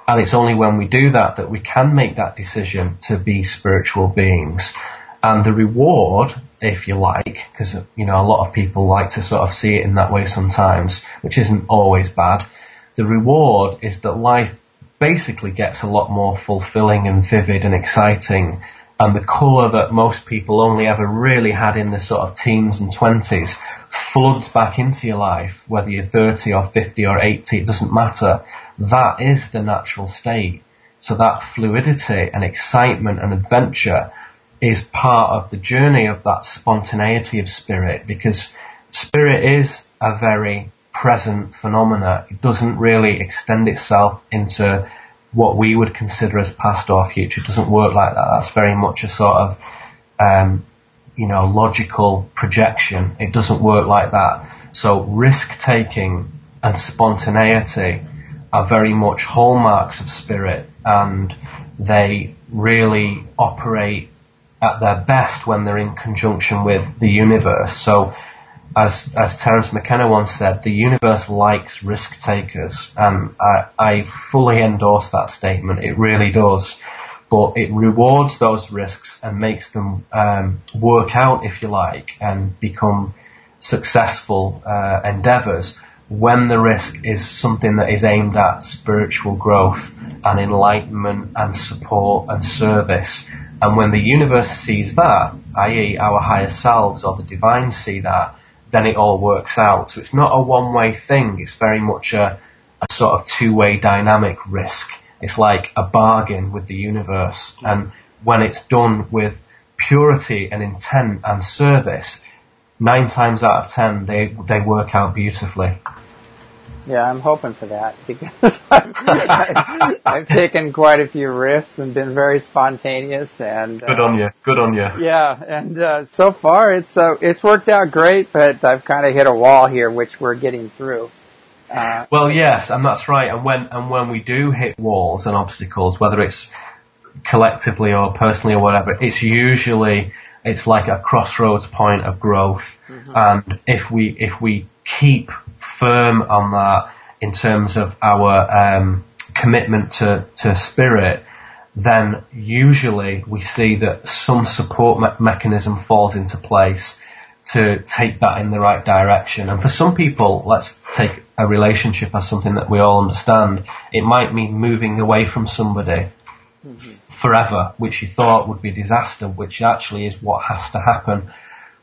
And it's only when we do that that we can make that decision to be spiritual beings. And the reward, if you like, because, a lot of people like to sort of see it in that way sometimes, which isn't always bad. The reward is that life basically gets a lot more fulfilling and vivid and exciting, and the colour that most people only ever really had in the sort of teens and 20s floods back into your life, whether you're 30 or 50 or 80, it doesn't matter. That is the natural state. So that fluidity and excitement and adventure is part of the journey of that spontaneity of spirit, because spirit is a very present phenomena. It doesn't really extend itself into what we would consider as past or future. It doesn't work like that. That's very much a sort of, logical projection. It doesn't work like that. So risk-taking and spontaneity are very much hallmarks of spirit, and they really operate at their best when they're in conjunction with the universe. So as Terence McKenna once said, the universe likes risk takers, and I fully endorse that statement. It really does. But it rewards those risks and makes them work out, if you like, and become successful endeavours when the risk is something that is aimed at spiritual growth and enlightenment and support and service. And when the universe sees that, i.e. our higher selves or the divine see that, then it all works out. So it's not a one-way thing. It's very much a sort of two-way dynamic risk. It's like a bargain with the universe. And when it's done with purity and intent and service, 9 times out of 10, they work out beautifully. Yeah, I'm hoping for that, because I've taken quite a few risks and been very spontaneous. And good on you. Yeah, and so far it's worked out great, but I've kind of hit a wall here, which we're getting through. Well, yes, and that's right. And when we do hit walls and obstacles, whether it's collectively or personally or whatever, it's like a crossroads point of growth. Mm-hmm. And if we keep firm on that in terms of our commitment to spirit, then usually we see that some support mechanism falls into place to take that in the right direction. And for some people, let's take a relationship as something that we all understand. It might mean moving away from somebody forever, which you thought would be disaster, which actually is what has to happen.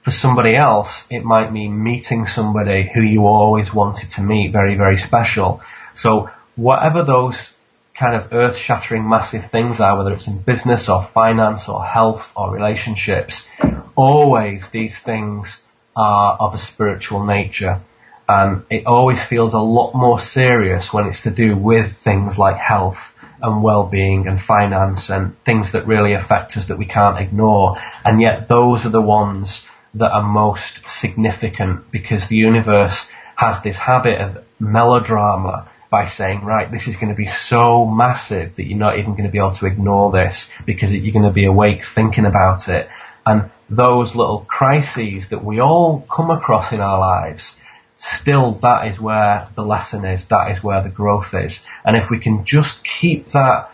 For somebody else, it might mean meeting somebody who you always wanted to meet, very, very special. So whatever those kind of earth-shattering massive things are, whether it's in business or finance or health or relationships, always these things are of a spiritual nature. And it always feels a lot more serious when it's to do with things like health and well-being and finance and things that really affect us that we can't ignore. And yet those are the ones that are most significant, because the universe has this habit of melodrama by saying, right, this is going to be so massive that you're not even going to be able to ignore this, because you're going to be awake thinking about it. And those little crises that we all come across in our lives, still, that is where the lesson is, that is where the growth is. And if we can just keep that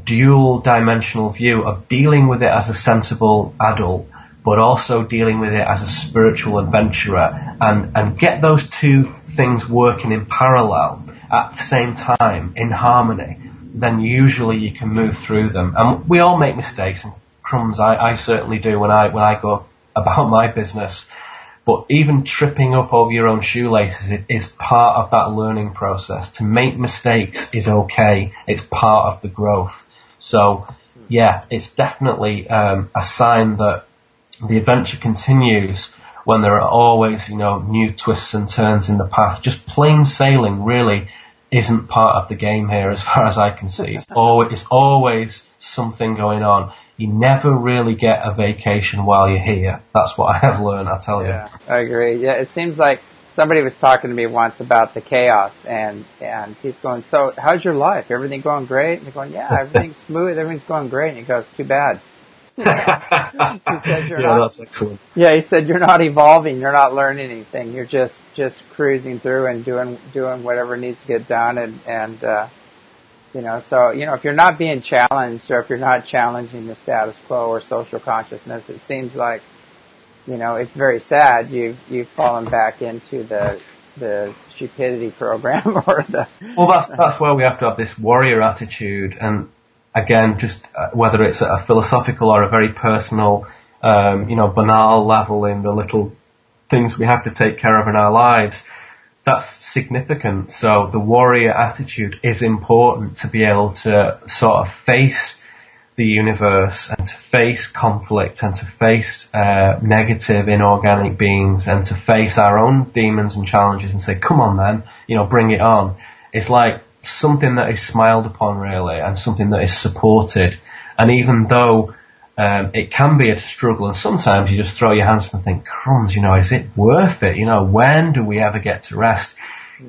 dual dimensional view of dealing with it as a sensible adult, but also dealing with it as a spiritual adventurer, and get those two things working in parallel at the same time, in harmony, then usually you can move through them. And we all make mistakes, and crumbs, I certainly do when I go about my business. But even tripping up over your own shoelaces is part of that learning process. To make mistakes is okay. It's part of the growth. So, yeah, it's definitely a sign that the adventure continues when there are always, new twists and turns in the path. Just plain sailing really isn't part of the game here, as far as I can see. It's always something going on. You never really get a vacation while you're here. That's what I have learned, I tell you. Yeah, I agree. Yeah, it seems like somebody was talking to me once about the chaos, and he's going, so how's your life? Everything going great? And they're going, yeah, everything's smooth, everything's going great. And he goes, too bad. He said, that's excellent. Yeah, he said, you're not evolving, you're not learning anything. You're just cruising through and doing whatever needs to get done, and so, if you're not being challenged, or if you're not challenging the status quo or social consciousness, it seems like, it's very sad. You've fallen back into the stupidity program or the... Well, that's where we have to have this warrior attitude. And again, just whether it's at a philosophical or a very personal, banal level in the little things we have to take care of in our lives, that's significant. So the warrior attitude is important to be able to sort of face the universe and to face conflict and to face negative inorganic beings and to face our own demons and challenges and say, come on then, bring it on. It's like something that is smiled upon really, and something that is supported. And even though it can be a struggle, and sometimes you just throw your hands up and think, crumbs, is it worth it? When do we ever get to rest?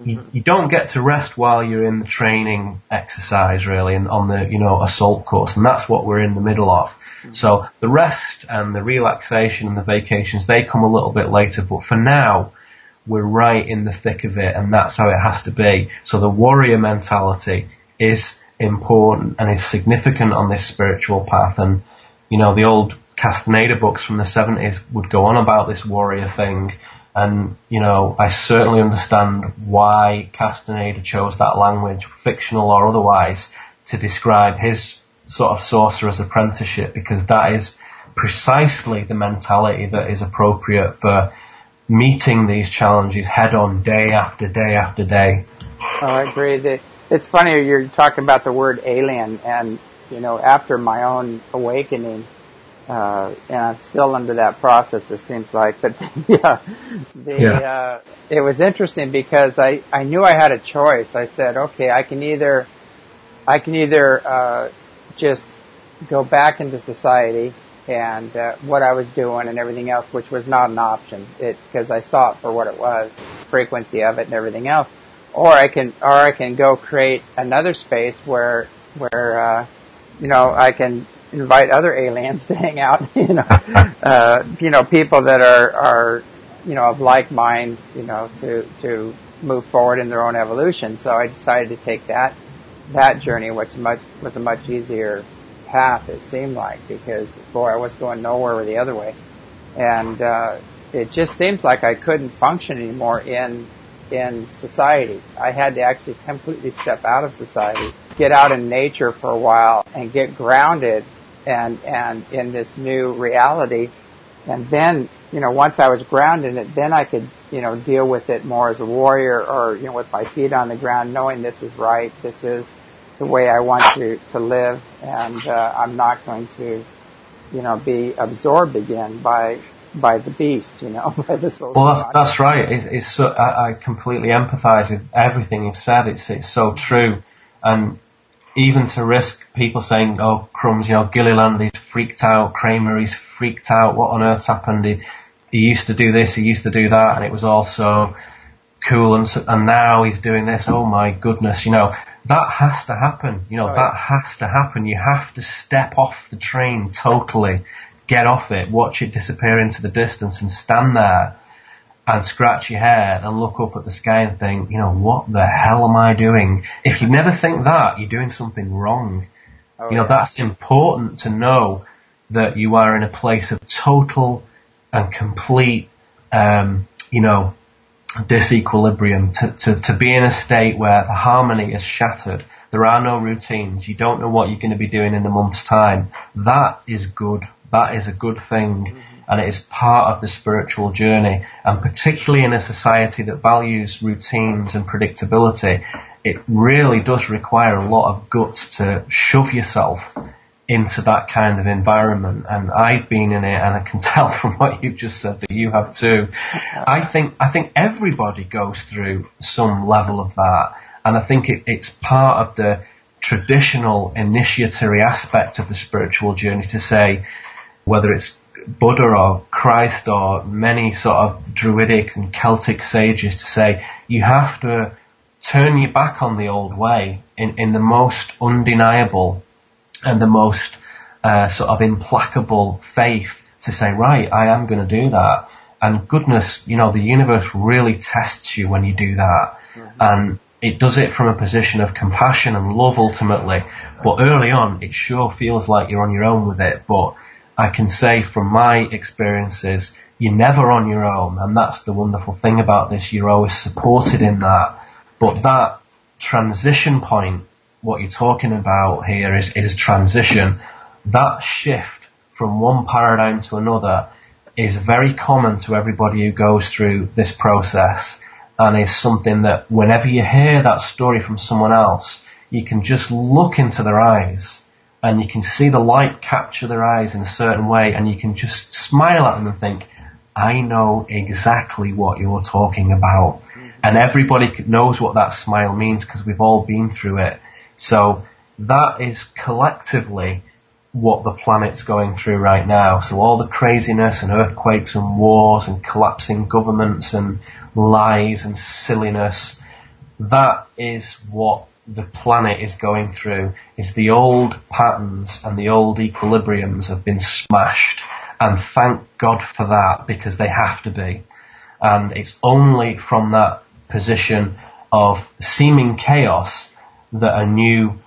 You don't get to rest while you're in the training exercise, really, and on the, assault course, and that's what we're in the middle of. So the rest and the relaxation and the vacations, they come a little bit later, but for now, we're right in the thick of it, and that's how it has to be. So the warrior mentality is important and is significant on this spiritual path. And the old Castaneda books from the 70s would go on about this warrior thing. And, I certainly understand why Castaneda chose that language, fictional or otherwise, to describe his sort of sorcerer's apprenticeship, because that is precisely the mentality that is appropriate for meeting these challenges head on, day after day after day. Oh, I agree. It's funny, you're talking about the word alien, and, after my own awakening, and I'm still under that process, it seems like, but it was interesting because I knew I had a choice. I said, okay, I can either just go back into society and what I was doing and everything else, which was not an option, because I saw it for what it was, frequency of it and everything else, or I can go create another space where I can invite other aliens to hang out, people that are of like mind, to move forward in their own evolution. So I decided to take that journey, which was a much easier path, it seemed like, because boy, I was going nowhere the other way, and it just seems like I couldn't function anymore in society. I had to actually completely step out of society, get out in nature for a while, and get grounded and in this new reality. And then, once I was grounded in it, then I could, deal with it more as a warrior, or, with my feet on the ground, knowing this is right, this is the way I want to live, and I'm not going to be absorbed again by the beast, by the social. Well, that's right. It's so, I completely empathise with everything you've said. It's so true. And even to risk people saying, oh, crumbs, Gilliland, he's freaked out, Kramer, he's freaked out, what on earth's happened? He used to do this, he used to do that, and it was all so cool, and now he's doing this, oh my goodness, that has to happen, that has to happen. You have to step off the train totally, get off it, watch it disappear into the distance, and stand there and scratch your head and look up at the sky and think, what the hell am I doing? If you never think that, you're doing something wrong. That's important to know, that you are in a place of total and complete, disequilibrium, to be in a state where the harmony is shattered. There are no routines. You don't know what you're going to be doing in a month's time. That is good. That is a good thing. Mm-hmm. And it is part of the spiritual journey. And particularly in a society that values routines and predictability, it really does require a lot of guts to shove yourself into that kind of environment. And I've been in it, and I can tell from what you've just said that you have too. I think everybody goes through some level of that. And I think it's part of the traditional initiatory aspect of the spiritual journey to say, whether it's Buddha or Christ or many sort of Druidic and Celtic sages, to say you have to turn your back on the old way in the most undeniable and the most sort of implacable faith, to say, right, I am going to do that. And goodness, the universe really tests you when you do that. Mm-hmm. And it does it from a position of compassion and love ultimately. But early on, it sure feels like you're on your own with it. But I can say from my experiences, you're never on your own. And that's the wonderful thing about this. You're always supported in that. But that transition point, what you're talking about here is transition. That shift from one paradigm to another is very common to everybody who goes through this process, and is something that whenever you hear that story from someone else, you can just look into their eyes and you can see the light capture their eyes in a certain way, and you can just smile at them and think, I know exactly what you're talking about. Mm-hmm. And everybody knows what that smile means because we've all been through it. So that is collectively what the planet's going through right now. So all the craziness and earthquakes and wars and collapsing governments and lies and silliness, that is what the planet is going through. Is the old patterns and the old equilibriums have been smashed, and thank God for that, because they have to be. And it's only from that position of seeming chaos that a new,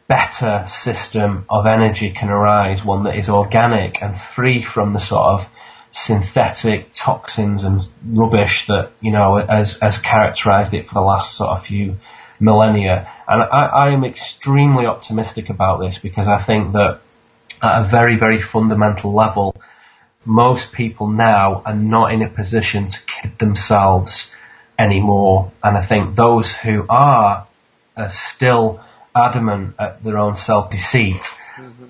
better system of energy can arise, one that is organic and free from the sort of synthetic toxins and rubbish that, has characterized it for the last sort of few millennia. And I am extremely optimistic about this, because I think that at a very, very fundamental level, most people now are not in a position to kid themselves anymore. And I think those who are still adamant at their own self-deceit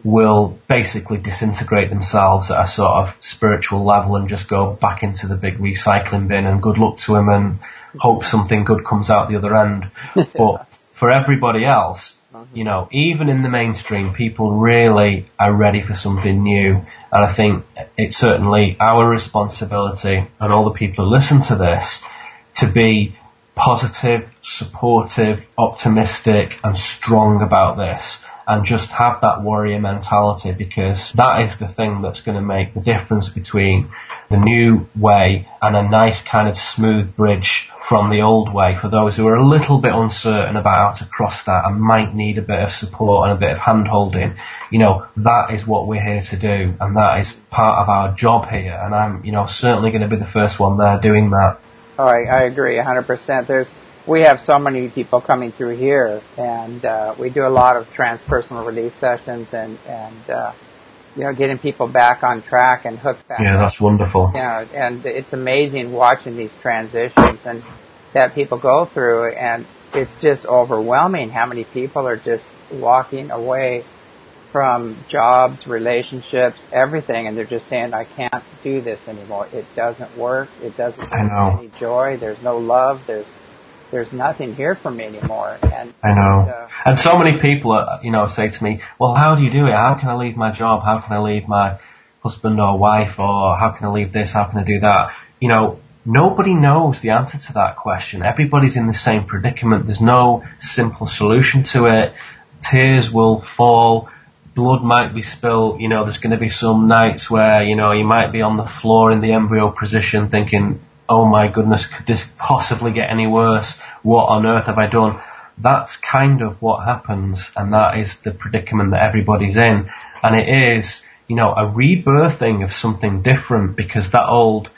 will basically disintegrate themselves at a sort of spiritual level and just go back into the big recycling bin, and good luck to them, and hope something good comes out the other end. But for everybody else, even in the mainstream, people really are ready for something new. And I think it's certainly our responsibility, and all the people who listen to this, to be positive, supportive, optimistic and strong about this, and just have that warrior mentality, because that is the thing that's going to make the difference between the new way and a nice kind of smooth bridge from the old way, for those who are a little bit uncertain about how to cross that and might need a bit of support and a bit of hand holding. That is what we're here to do, and that is part of our job here, and I'm certainly going to be the first one there doing that. Oh, I agree 100%. We have so many people coming through here, and we do a lot of transpersonal release sessions, and getting people back on track and hooked back. Yeah, that's wonderful. And it's amazing watching these transitions and that people go through, and it's just overwhelming how many people are just walking away from jobs, relationships, everything, and they're just saying, I can't do this anymore. It doesn't work. It doesn't bring me any joy. There's no love. There's nothing here for me anymore. And I know. And so many people, say to me, well, how do you do it? How can I leave my job? How can I leave my husband or wife? Or how can I leave this? How can I do that? Nobody knows the answer to that question. Everybody's in the same predicament. There's no simple solution to it. Tears will fall. Blood might be spilled. There's going to be some nights where, you might be on the floor in the embryo position thinking, oh my goodness, could this possibly get any worse? What on earth have I done? That's kind of what happens, and that is the predicament that everybody's in. And it is, a rebirthing of something different, because that old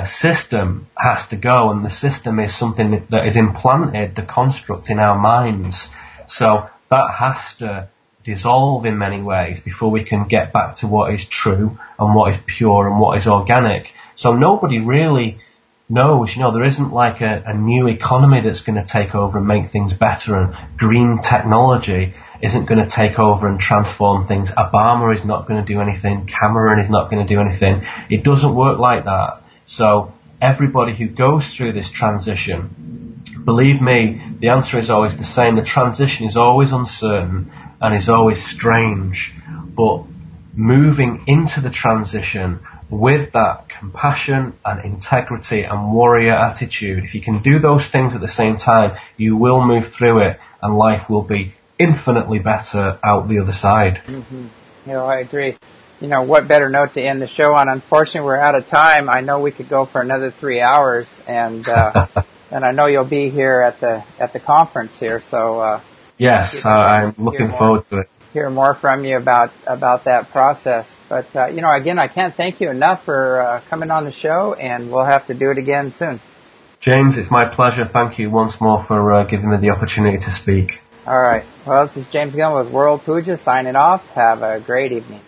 system has to go, and the system is something that is implanted, the construct in our minds. So that has to dissolve in many ways before we can get back to what is true and what is pure and what is organic. So nobody really knows, there isn't like a new economy that's going to take over and make things better, and green technology isn't going to take over and transform things. Obama is not going to do anything. Cameron is not going to do anything. It doesn't work like that. So everybody who goes through this transition, believe me, the answer is always the same. The transition is always uncertain and is always strange, but moving into the transition with that compassion and integrity and warrior attitude, if you can do those things at the same time, you will move through it, and life will be infinitely better out the other side. Mm-hmm. I agree. What better note to end the show on? Unfortunately, we're out of time. I know we could go for another 3 hours, and and I know you'll be here at the conference here. So yes, I'm looking forward to it. Hear more from you about that process. But, again, I can't thank you enough for coming on the show, and we'll have to do it again soon. James, it's my pleasure. Thank you once more for giving me the opportunity to speak. All right. Well, this is James Gilliland with World Puja signing off. Have a great evening.